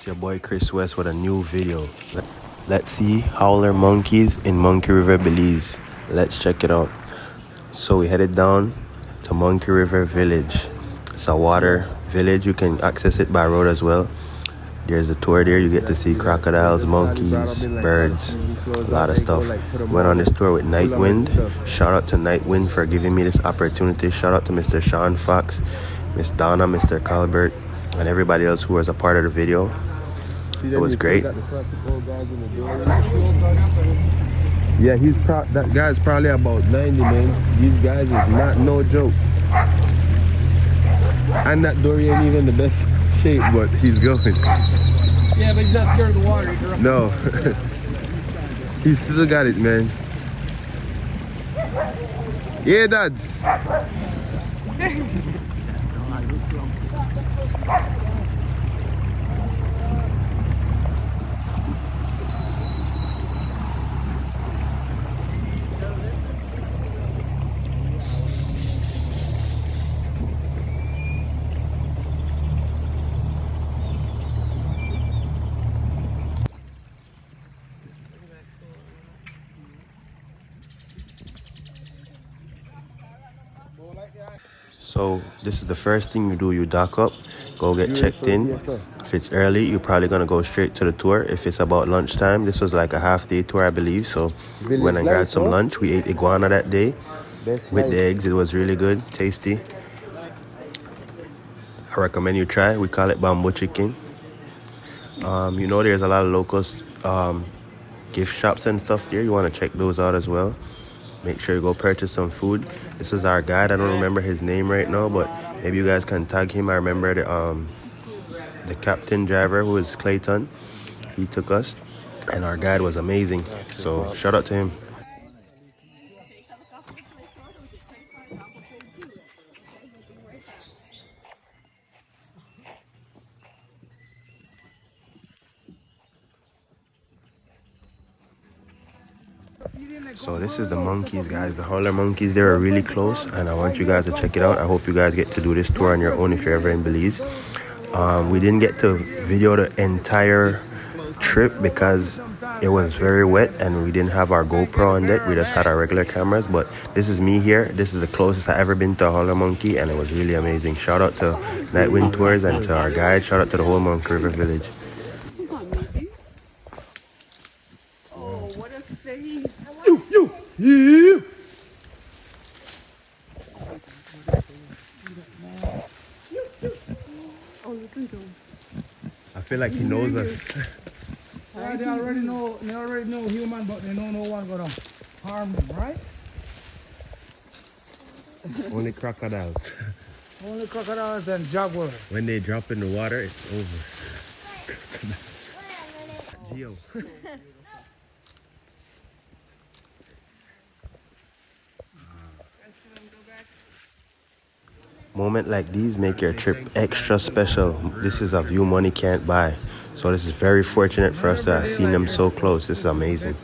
It's your boy Chris West with a new video. Let's see Howler monkeys in Monkey River, Belize. Let's check it out. So we headed down to Monkey River Village. It's a water village. You can access it by road as well. There's a tour there. You get to see crocodiles, monkeys, birds, a lot of stuff. Went on this tour with Nitewind. Shout out to Nitewind for giving me this opportunity. Shout out to Mr. Sean Fox, Miss Donna, Mr. Calbert, and everybody else who was a part of the video. It was great. Yeah, that guy's probably about 90, man. These guys is not no joke. And that Dory ain't even the best shape, but he's going. Yeah, but he's not scared of the water. No. He still got it, man. Yeah, dads. So this is the first thing you do. You dock up, go get checked in. If it's early, you're probably gonna go straight to the tour. If it's about lunchtime, this was like a half-day tour, I believe. So we went and grabbed some lunch. We ate iguana that day with the eggs. It was really good, tasty. I recommend you try. We call it bamboo chicken. You know, there's a lot of local gift shops and stuff there. You want to check those out as well. Make sure you go purchase some food. This is our guide. I don't remember his name right now, but maybe you guys can tag him. I remember the captain driver, who is Clayton. He took us, and our guide was amazing. So shout out to him. So this is the monkeys, guys, the Howler monkeys. They were really close, and I want you guys to check it out. I hope you guys get to do this tour on your own if you're ever in Belize. We didn't get to video the entire trip because it was very wet and we didn't have our GoPro on deck. We just had our regular cameras, but this is me here. This is the closest I ever been to a Howler monkey, and it was really amazing. Shout out to Nitewind Tours and to our guide. Shout out to the whole Monkey River village. Oh, what a face. Yeah. Oh, listen to him. I feel like he knows us. Yeah, they already know human, but they don't know one gonna harm them, right? Only crocodiles. Only crocodiles and jaguars. When they drop in the water, it's over. Geo. Moments like these make your trip extra special. This is a view money can't buy. So this is very fortunate for us to have seen them so close. This is amazing.